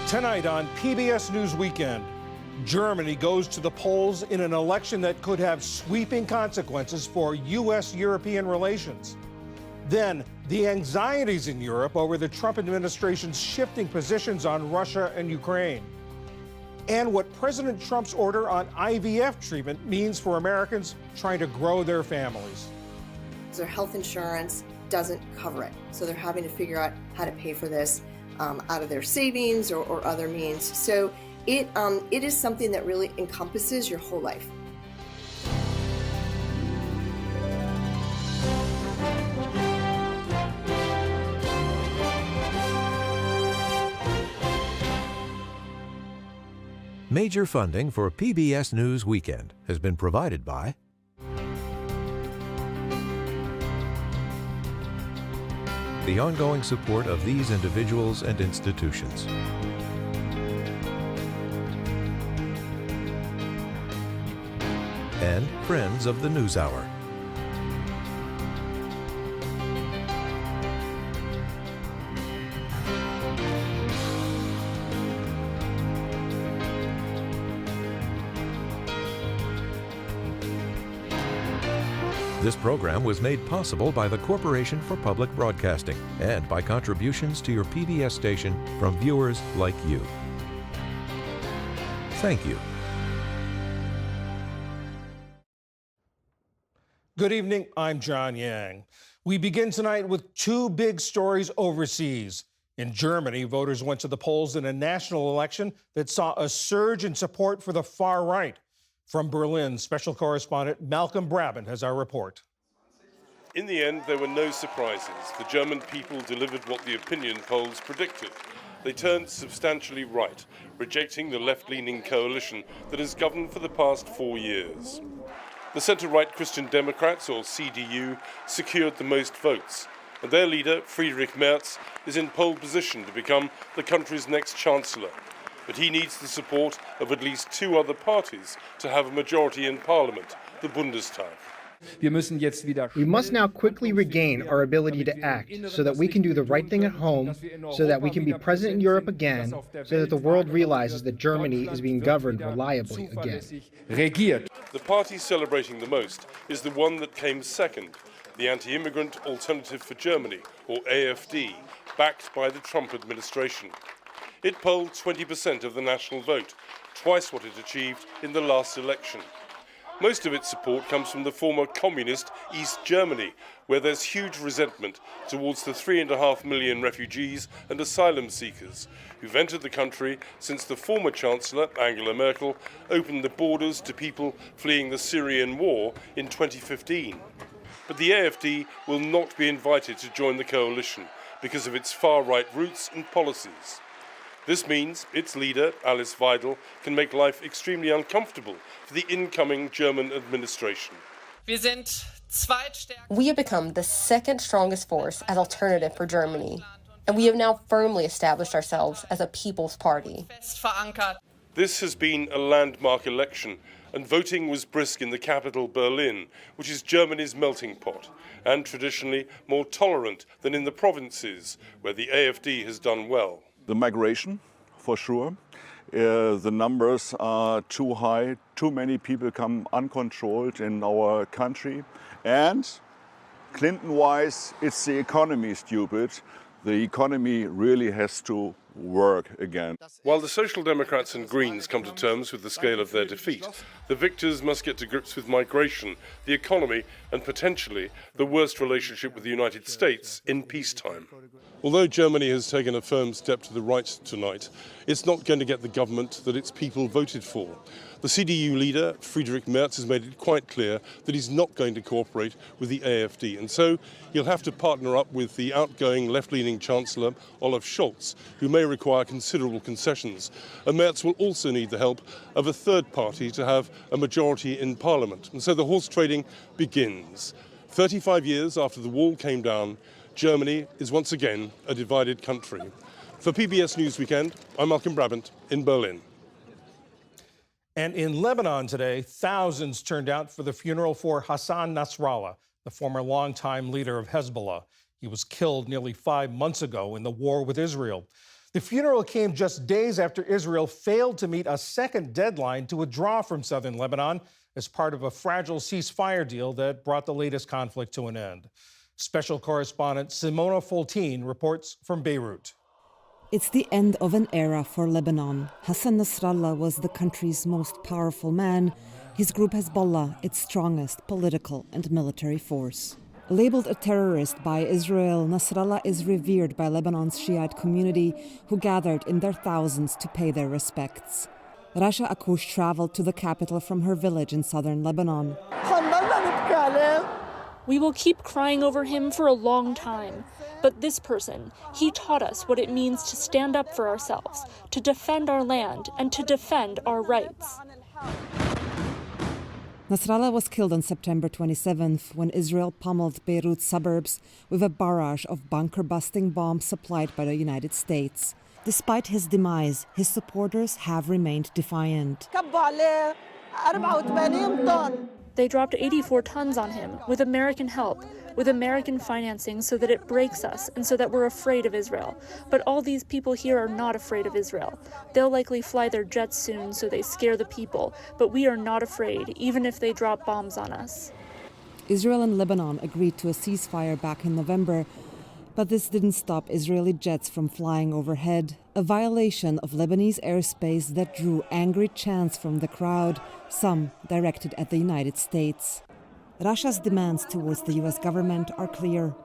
Tonight on PBS News Weekend, Germany goes to the polls in an election that could have sweeping consequences for U.S.-European relations. Then, the anxieties in Europe over the Trump administration's shifting positions on Russia and Ukraine. And what President Trump's order on IVF treatment means for Americans trying to grow their families. Their health insurance doesn't cover it, so they're having to figure out how to pay for this out of their savings or other means. So it is something that really encompasses your whole life. Major funding for PBS News Weekend has been provided by the ongoing support of these individuals and institutions. And friends of the NewsHour. This program was made possible by the Corporation for Public Broadcasting and by contributions to your PBS station from viewers like you. Thank you. Good evening, I'm John Yang. We begin tonight with two big stories overseas. In Germany, voters went to the polls in a national election that saw a surge in support for the far right. From Berlin, special correspondent Malcolm Brabant has our report. In the end, there were no surprises. The German people delivered what the opinion polls predicted. They turned substantially right, rejecting the left-leaning coalition that has governed for the past 4 years. The centre-right Christian Democrats, or CDU, secured the most votes, and their leader, Friedrich Merz, is in pole position to become the country's next chancellor. But he needs the support of at least two other parties to have a majority in parliament, the Bundestag. We must now quickly regain our ability to act so that we can do the right thing at home, so that we can be present in Europe again, so that the world realizes that Germany is being governed reliably again. The party celebrating the most is the one that came second, the Anti-Immigrant Alternative for Germany, or AfD, backed by the Trump administration. It polled 20% of the national vote, twice what it achieved in the last election. Most of its support comes from the former communist East Germany, where there's huge resentment towards the 3.5 million refugees and asylum seekers who've entered the country since the former Chancellor, Angela Merkel, opened the borders to people fleeing the Syrian war in 2015. But the AfD will not be invited to join the coalition because of its far-right roots and policies. This means its leader, Alice Weidel, can make life extremely uncomfortable for the incoming German administration. We have become the second strongest force as alternative for Germany, and we have now firmly established ourselves as a people's party. This has been a landmark election, and voting was brisk in the capital, Berlin, which is Germany's melting pot, and traditionally more tolerant than in the provinces, where the AfD has done well. The migration, for sure. The numbers are too high. Too many people come uncontrolled in our country. And Clinton-wise, it's the economy, stupid. The economy really has to work again. While the Social Democrats and Greens come to terms with the scale of their defeat, the victors must get to grips with migration, the economy, and potentially the worst relationship with the United States in peacetime. Although Germany has taken a firm step to the right tonight, it's not going to get the government that its people voted for. The CDU leader, Friedrich Merz, has made it quite clear that he's not going to cooperate with the AfD, and so he'll have to partner up with the outgoing left-leaning Chancellor, Olaf Scholz, who may require considerable concessions. And Merz will also need the help of a third party to have a majority in Parliament. And so the horse trading begins. 35 years after the wall came down, Germany is once again a divided country. For PBS News Weekend, I'm Malcolm Brabant in Berlin. And in Lebanon today, thousands turned out for the funeral for Hassan Nasrallah, the former longtime leader of Hezbollah. He was killed nearly 5 months ago in the war with Israel. The funeral came just days after Israel failed to meet a second deadline to withdraw from southern Lebanon as part of a fragile ceasefire deal that brought the latest conflict to an end. Special correspondent Simona Foltine reports from Beirut. It's the end of an era for Lebanon. Hassan Nasrallah was the country's most powerful man. His group Hezbollah, its strongest political and military force. Labeled a terrorist by Israel, Nasrallah is revered by Lebanon's Shiite community, who gathered in their thousands to pay their respects. Rasha Akoush traveled to the capital from her village in southern Lebanon. We will keep crying over him for a long time. But this person, he taught us what it means to stand up for ourselves, to defend our land, and to defend our rights. Nasrallah was killed on September 27th when Israel pummeled Beirut suburbs with a barrage of bunker-busting bombs supplied by the United States. Despite his demise, his supporters have remained defiant. They dropped 84 tons on him with American help, with American financing so that it breaks us and so that we're afraid of Israel. But all these people here are not afraid of Israel. They'll likely fly their jets soon so they scare the people, but we are not afraid, even if they drop bombs on us. Israel and Lebanon agreed to a ceasefire back in November, but this didn't stop Israeli jets from flying overhead, a violation of Lebanese airspace that drew angry chants from the crowd, some directed at the United States. Russia's demands towards the U.S. government are clear.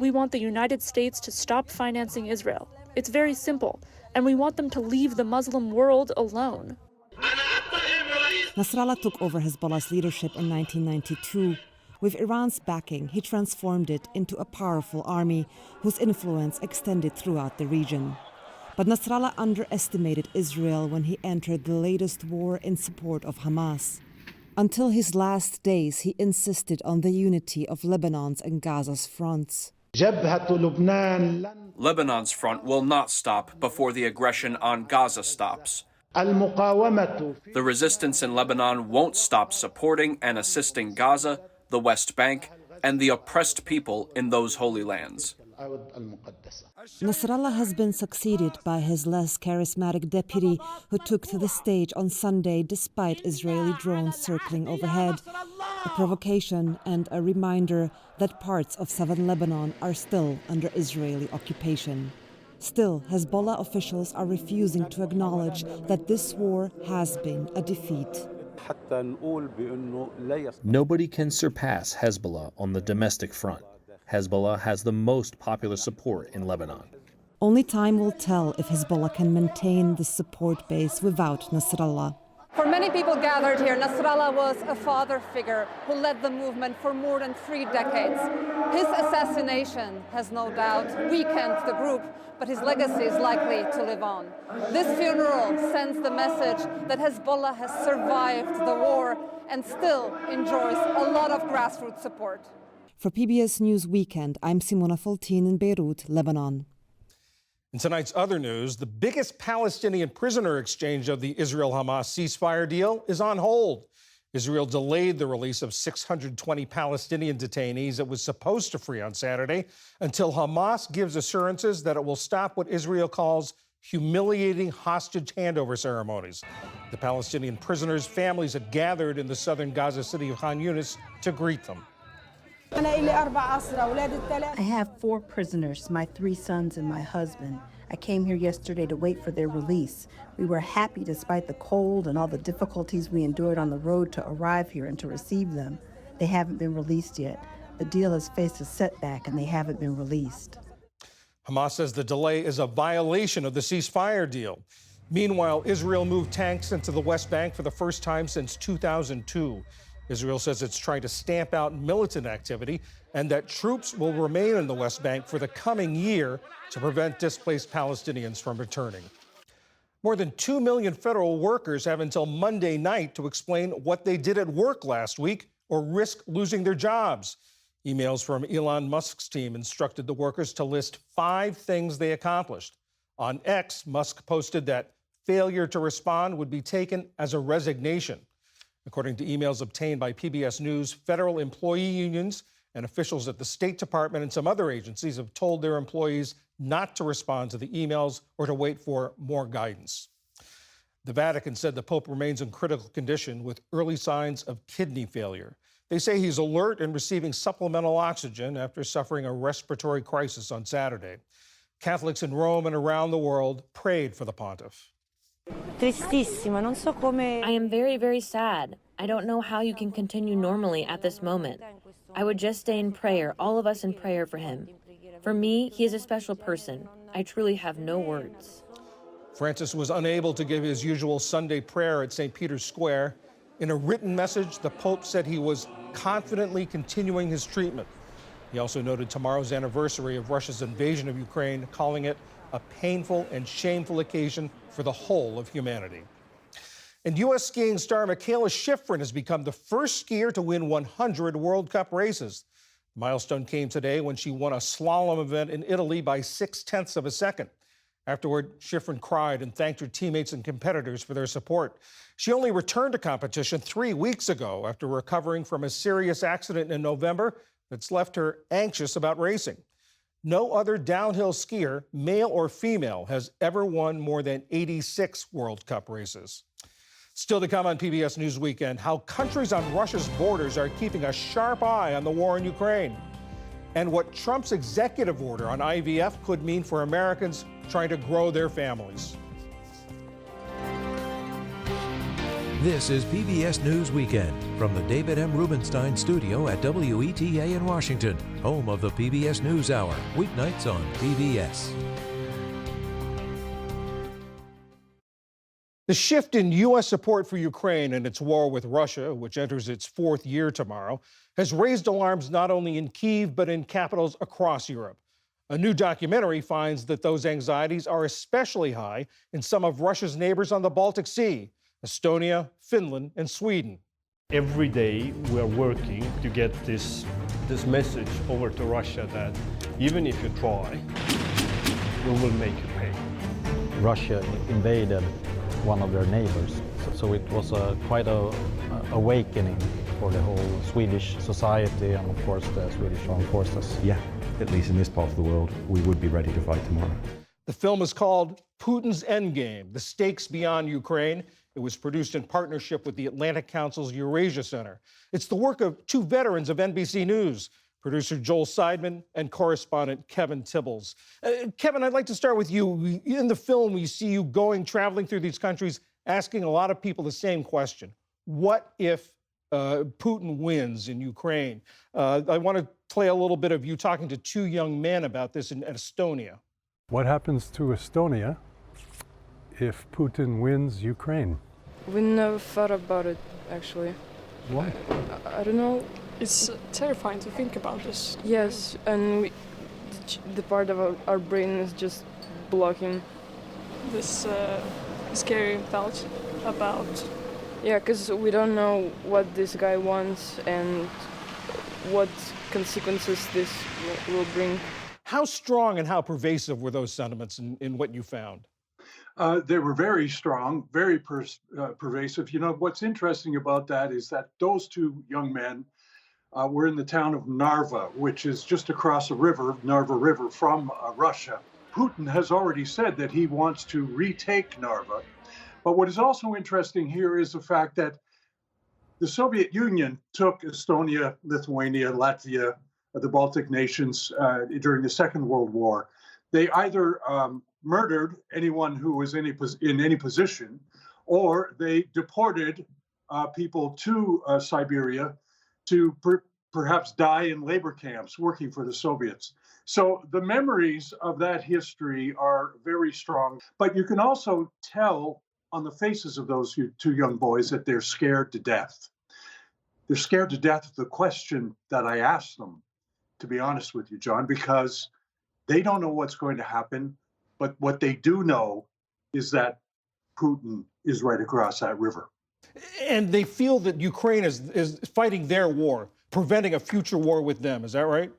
We want the United States to stop financing Israel. It's very simple, and we want them to leave the Muslim world alone. Nasrallah took over Hezbollah's leadership in 1992. With Iran's backing, he transformed it into a powerful army whose influence extended throughout the region. But Nasrallah underestimated Israel when he entered the latest war in support of Hamas. Until his last days, he insisted on the unity of Lebanon's and Gaza's fronts. Lebanon's front will not stop before the aggression on Gaza stops. The resistance in Lebanon won't stop supporting and assisting Gaza, the West Bank, and the oppressed people in those holy lands. Nasrallah has been succeeded by his less charismatic deputy, who took to the stage on Sunday despite Israeli drones circling overhead, a provocation and a reminder that parts of southern Lebanon are still under Israeli occupation. Still, Hezbollah officials are refusing to acknowledge that this war has been a defeat. Nobody can surpass Hezbollah on the domestic front. Hezbollah has the most popular support in Lebanon. Only time will tell if Hezbollah can maintain the support base without Nasrallah. For many people gathered here, Nasrallah was a father figure who led the movement for more than 3 decades. His assassination has no doubt weakened the group, but his legacy is likely to live on. This funeral sends the message that Hezbollah has survived the war and still enjoys a lot of grassroots support. For PBS News Weekend, I'm Simona Foltine in Beirut, Lebanon. In tonight's other news, the biggest Palestinian prisoner exchange of the Israel-Hamas ceasefire deal is on hold. Israel delayed the release of 620 Palestinian detainees it was supposed to free on Saturday until Hamas gives assurances that it will stop what Israel calls humiliating hostage handover ceremonies. The Palestinian prisoners' families had gathered in the southern Gaza city of Khan Yunis to greet them. I have 4 prisoners, my 3 sons and my husband. I came here yesterday to wait for their release. We were happy despite the cold and all the difficulties we endured on the road to arrive here and to receive them. They haven't been released yet. The deal has faced a setback and they haven't been released. Hamas says the delay is a violation of the ceasefire deal. Meanwhile, Israel moved tanks into the West Bank for the first time since 2002. Israel says it's trying to stamp out militant activity and that troops will remain in the West Bank for the coming year to prevent displaced Palestinians from returning. More than 2 million federal workers have until Monday night to explain what they did at work last week or risk losing their jobs. Emails from Elon Musk's team instructed the workers to list 5 things they accomplished. On X, Musk posted that failure to respond would be taken as a resignation. According to emails obtained by PBS News, federal employee unions And officials at the State Department and some other agencies have told their employees not to respond to the emails or to wait for more guidance. The Vatican said the Pope remains in critical condition with early signs of kidney failure. They say he's alert and receiving supplemental oxygen after suffering a respiratory crisis on Saturday. Catholics in Rome and around the world prayed for the pontiff. I am very, very sad. I don't know how you can continue normally at this moment. I would just stay in prayer, all of us in prayer for him. For me, he is a special person. I truly have no words. Francis was unable to give his usual Sunday prayer at St. Peter's Square. In a written message, the Pope said he was confidently continuing his treatment. He also noted tomorrow's anniversary of Russia's invasion of Ukraine, calling it a painful and shameful occasion for the whole of humanity. And U.S. skiing star Mikaela Shiffrin has become the first skier to win 100 World Cup races. The milestone came today when she won a slalom event in Italy by 0.6 of a second. Afterward, Shiffrin cried and thanked her teammates and competitors for their support. She only returned to competition 3 weeks ago after recovering from a serious accident in November that's left her anxious about racing. No other downhill skier, male or female, has ever won more than 86 World Cup races. Still to come on PBS News Weekend, how countries on Russia's borders are keeping a sharp eye on the war in Ukraine, and what Trump's executive order on IVF could mean for Americans trying to grow their families. This is PBS News Weekend from the David M. Rubenstein studio at WETA in Washington, home of the PBS NewsHour, weeknights on PBS. The shift in U.S. support for Ukraine and its war with Russia, which enters its 4th year tomorrow, has raised alarms not only in Kyiv but in capitals across Europe. A new documentary finds that those anxieties are especially high in some of Russia's neighbors on the Baltic Sea, Estonia, Finland, and Sweden. Every day we are working to get this message over to Russia that even if you try, we will make you pay. Russia invaded one of their neighbors, so it was quite a awakening for the whole Swedish society and of course the Swedish armed forces. Yeah, at least in this part of the world, we would be ready to fight tomorrow. The film is called Putin's Endgame: The Stakes Beyond Ukraine. It was produced in partnership with the Atlantic Council's Eurasia Center. It's the work of two veterans of NBC News, producer Joel Seidman and correspondent Kevin Tibbles. Kevin, I'd like to start with you. In the film, we see you traveling through these countries, asking a lot of people the same question. What if Putin wins in Ukraine? I want to play a little bit of you talking to two young men about this in Estonia. What happens to Estonia if Putin wins Ukraine? We never thought about it, actually. Why? I don't know. It's terrifying to think about this. Yes, and the part of our brain is just blocking. This scary thought about... Yeah, because we don't know what this guy wants and what consequences this will bring. How strong and how pervasive were those sentiments in what you found? They were very strong, very pervasive. You know, what's interesting about that is that those two young men were in the town of Narva, which is just across the river, Narva River, from Russia. Putin has already said that he wants to retake Narva. But what is also interesting here is the fact that the Soviet Union took Estonia, Lithuania, Latvia, the Baltic nations during the Second World War. They either murdered anyone who was in any position, or they deported people to Siberia to perhaps die in labor camps working for the Soviets. So the memories of that history are very strong. But you can also tell on the faces of those two young boys that they're scared to death. They're scared to death of the question that I asked them, to be honest with you, John, because they don't know what's going to happen. But what they do know is that Putin is right across that river. And they feel that Ukraine is fighting their war, preventing a future war with them. Is that right?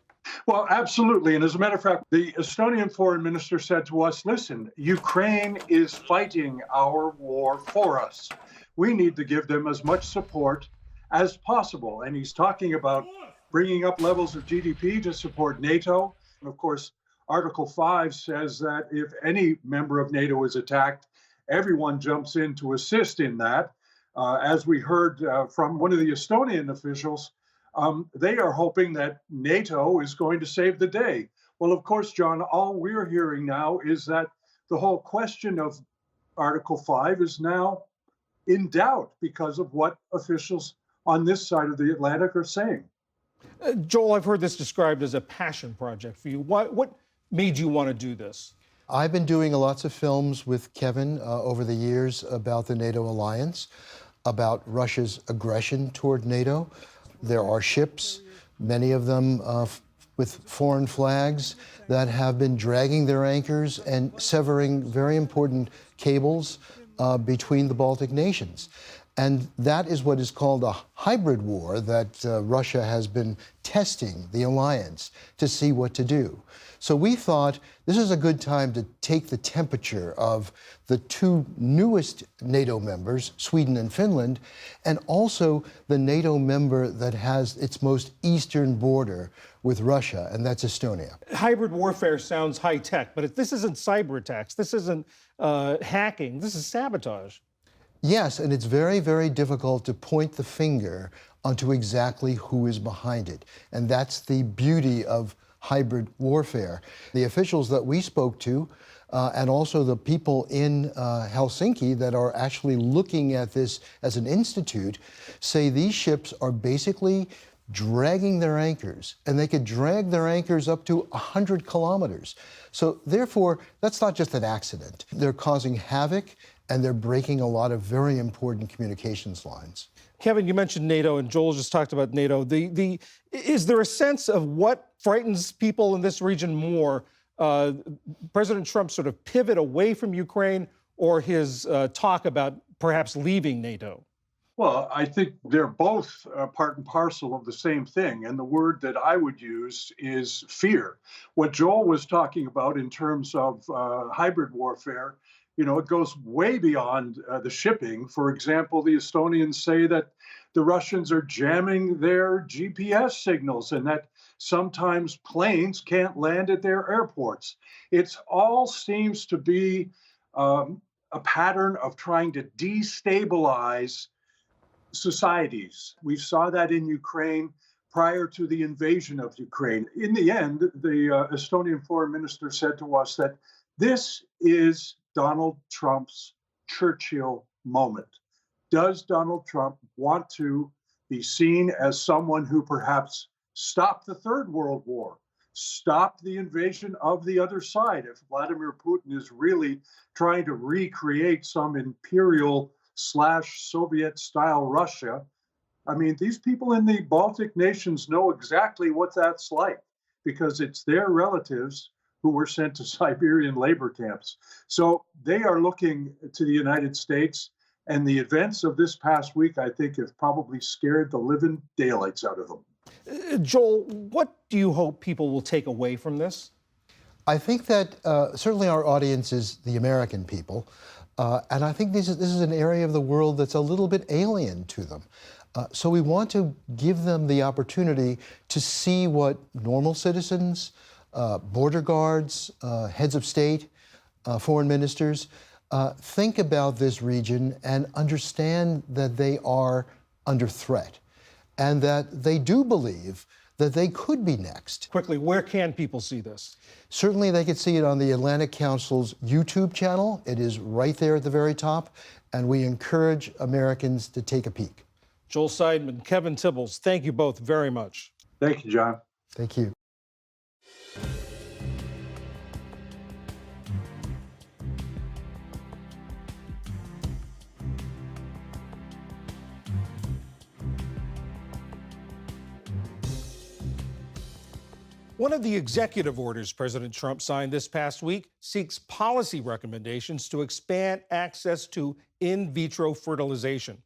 Well, absolutely. And as a matter of fact, the Estonian foreign minister said to us, listen, Ukraine is fighting our war for us. We need to give them as much support as possible. And he's talking about bringing up levels of GDP to support NATO. And of course, Article 5 says that if any member of NATO is attacked, everyone jumps in to assist in that. As we heard from one of the Estonian officials, they are hoping that NATO is going to save the day. Well, of course, John, all we're hearing now is that the whole question of Article 5 is now in doubt because of what officials on this side of the Atlantic are saying. Joel, I've heard this described as a passion project for you. What made you want to do this? I've been doing lots of films with Kevin over the years about the NATO alliance, about Russia's aggression toward NATO. There are ships, many of them with foreign flags, that have been dragging their anchors and severing very important cables between the Baltic nations. And that is what is called a hybrid war that Russia has been testing the alliance to see what to do. So we thought this is a good time to take the temperature of the two newest NATO members, Sweden and Finland, and also the NATO member that has its most eastern border with Russia, and that's Estonia. Hybrid warfare sounds high tech, but this isn't cyber attacks. This isn't hacking. This is sabotage. Yes, and it's very, very difficult to point the finger onto exactly who is behind it. And that's the beauty of hybrid warfare. The officials that we spoke to, and also the people in Helsinki that are actually looking at this as an institute, say these ships are basically dragging their anchors, and they could drag their anchors up to 100 kilometers. So therefore, that's not just an accident. They're causing havoc, and they're breaking a lot of very important communications lines. Kevin, you mentioned NATO, and Joel just talked about NATO. Is there a sense of what frightens people in this region more? President Trump's sort of pivot away from Ukraine, or his talk about perhaps leaving NATO? Well, I think they're both part and parcel of the same thing. And the word that I would use is fear. What Joel was talking about in terms of hybrid warfare, you know, it goes way beyond the shipping. For example, the Estonians say that the Russians are jamming their GPS signals and that sometimes planes can't land at their airports. It all seems to be a pattern of trying to destabilize societies. We saw that in Ukraine prior to the invasion of Ukraine. In the end, the Estonian foreign minister said to us that this is Donald Trump's Churchill moment. Does Donald Trump want to be seen as someone who perhaps stopped the Third World War, stopped the invasion of the other side? If Vladimir Putin is really trying to recreate some imperial/Soviet-style Russia, I mean, these people in the Baltic nations know exactly what that's like because it's their relatives who were sent to Siberian labor camps. So they are looking to the United States, and the events of this past week, I think, have probably scared the living daylights out of them. Joel, what do you hope people will take away from this? I think that certainly our audience is the American people, and I think this is an area of the world that's a little bit alien to them. So we want to give them the opportunity to see what normal citizens, border guards, heads of state, foreign ministers, think about this region and understand that they are under threat and that they do believe that they could be next. Quickly, where can people see this? Certainly they could see it on the Atlantic Council's YouTube channel. It is right there at the very top, and we encourage Americans to take a peek. Joel Seidman, Kevin Tibbles, thank you both very much. Thank you, John. Thank you. One of the executive orders President Trump signed this past week seeks policy recommendations to expand access to in vitro fertilization.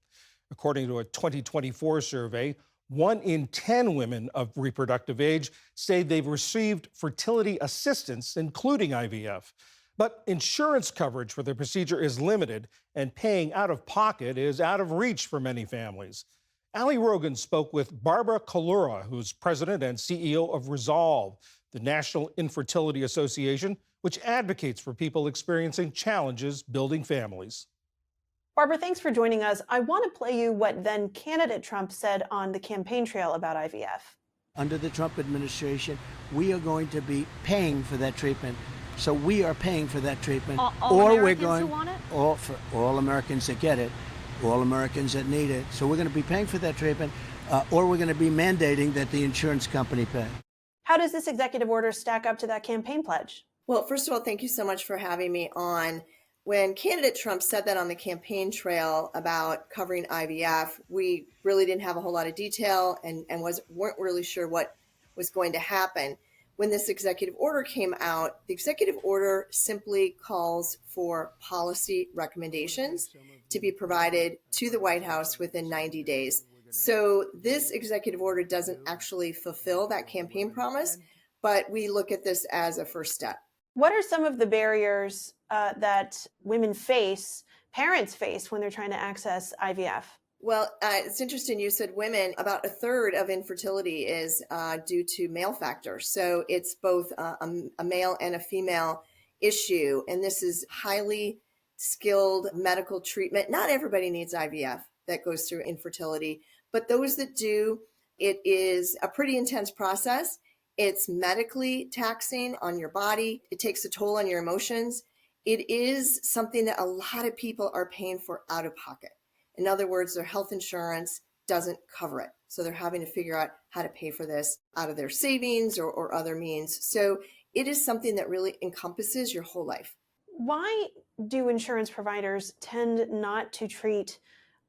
According to a 2024 survey, 1 in 10 women of reproductive age say they've received fertility assistance, including IVF. But insurance coverage for the procedure is limited, and paying out of pocket is out of reach for many families. Ali Rogan spoke with Barbara Kalura, who's president and CEO of Resolve, the National Infertility Association, which advocates for people experiencing challenges building families. Barbara, thanks for joining us. I want to play you what then candidate Trump said on the campaign trail about IVF. Under the Trump administration, we are going to be paying for that treatment. So we are paying for that treatment. All Americans who want it? For all Americans that get it, all Americans that need it. So we're going to be paying for that treatment, or we're going to be mandating that the insurance company pay. How does this executive order stack up to that campaign pledge? Well, first of all, thank you so much for having me on. When candidate Trump said that on the campaign trail about covering IVF, we really didn't have a whole lot of detail and weren't really sure what was going to happen. When this executive order came out, the executive order simply calls for policy recommendations to be provided to the White House within 90 days. So this executive order doesn't actually fulfill that campaign promise, but we look at this as a first step. What are some of the barriers that women face, parents face, when they're trying to access IVF? Well, it's interesting you said women. About a third of infertility is due to male factors. So it's both a male and a female issue. And this is highly skilled medical treatment. Not everybody needs IVF that goes through infertility, but those that do, it is a pretty intense process. It's medically taxing on your body. It takes a toll on your emotions. It is something that a lot of people are paying for out of pocket. In other words, their health insurance doesn't cover it. So they're having to figure out how to pay for this out of their savings or other means. So it is something that really encompasses your whole life. Why do insurance providers tend not to treat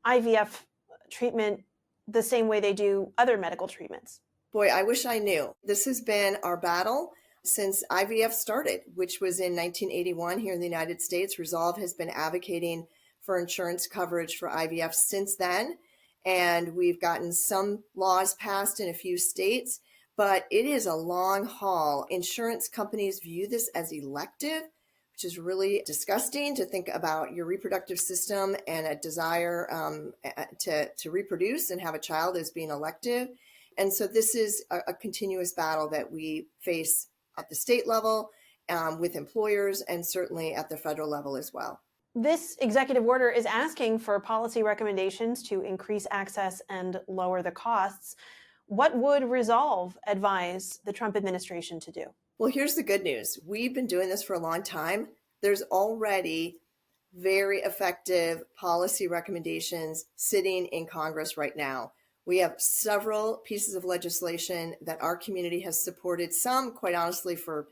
IVF treatment the same way they do other medical treatments? Boy, I wish I knew. This has been our battle since IVF started, which was in 1981 here in the United States. Resolve has been advocating for insurance coverage for IVF since then. And we've gotten some laws passed in a few states, but it is a long haul. Insurance companies view this as elective, which is really disgusting to think about your reproductive system and a desire to reproduce and have a child as being elective. And so this is a continuous battle that we face at the state level with employers and certainly at the federal level as well. This executive order is asking for policy recommendations to increase access and lower the costs. What would Resolve advise the Trump administration to do? Well, here's the good news. We've been doing this for a long time. There's already very effective policy recommendations sitting in Congress right now. We have several pieces of legislation that our community has supported, some quite honestly for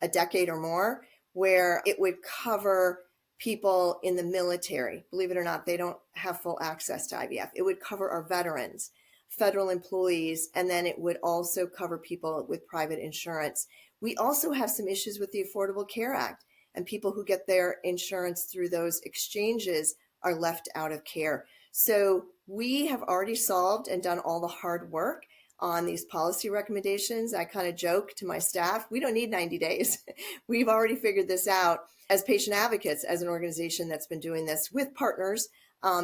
a decade or more, where it would cover people in the military. Believe it or not, they don't have full access to IVF. It would cover our veterans, federal employees, and then it would also cover people with private insurance. We also have some issues with the Affordable Care Act, and people who get their insurance through those exchanges are left out of care. So we have already solved and done all the hard work on these policy recommendations. I kind of joke to my staff, we don't need 90 days. We've already figured this out as patient advocates, as an organization that's been doing this with partners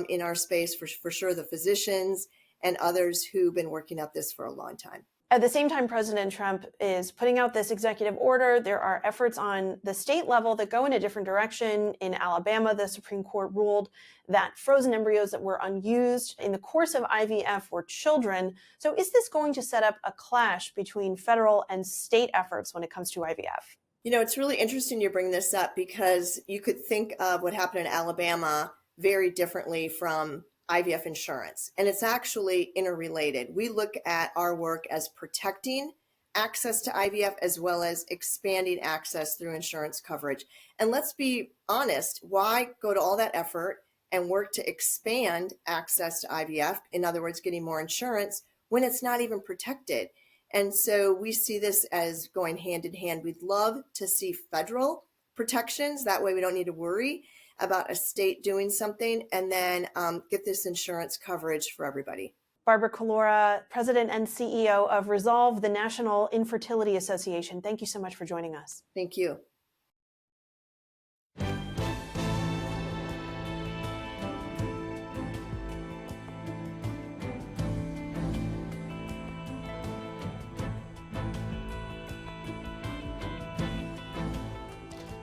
in our space, for sure, the physicians and others who've been working at this for a long time. At the same time, President Trump is putting out this executive order. There are efforts on the state level that go in a different direction. In Alabama, the Supreme Court ruled that frozen embryos that were unused in the course of IVF were children. So is this going to set up a clash between federal and state efforts when it comes to IVF? You know, it's really interesting you bring this up because you could think of what happened in Alabama very differently from IVF insurance, and it's actually interrelated. We look at our work as protecting access to IVF as well as expanding access through insurance coverage. And let's be honest, why go to all that effort and work to expand access to IVF, in other words, getting more insurance, when it's not even protected? And so we see this as going hand in hand. We'd love to see federal protections. That way we don't need to worry about a state doing something, and then get this insurance coverage for everybody. Barbara Kalura, President and CEO of Resolve, the National Infertility Association. Thank you so much for joining us. Thank you.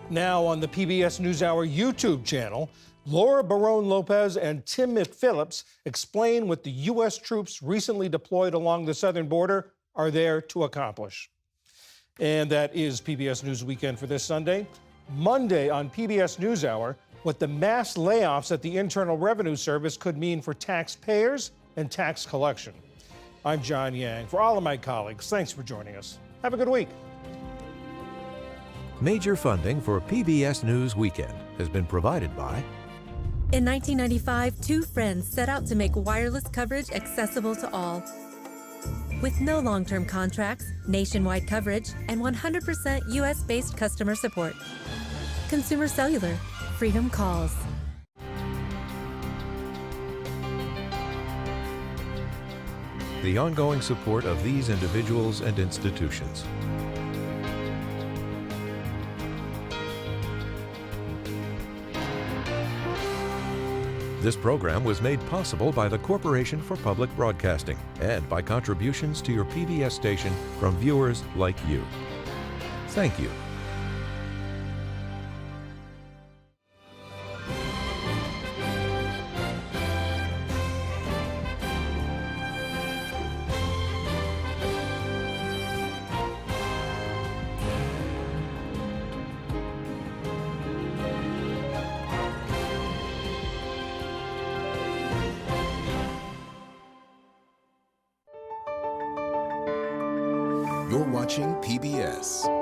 Now on the PBS NewsHour YouTube channel, Laura Barone Lopez and Tim McPhillips explain what the U.S. troops recently deployed along the southern border are there to accomplish. And that is PBS News Weekend for this Sunday. Monday on PBS NewsHour, what the mass layoffs at the Internal Revenue Service could mean for taxpayers and tax collection. I'm John Yang. For all of my colleagues, thanks for joining us. Have a good week. Major funding for PBS News Weekend has been provided by... In 1995, two friends set out to make wireless coverage accessible to all. With no long-term contracts, nationwide coverage, and 100% U.S.-based customer support. Consumer Cellular. Freedom calls. The ongoing support of these individuals and institutions. This program was made possible by the Corporation for Public Broadcasting and by contributions to your PBS station from viewers like you. Thank you. You're watching PBS.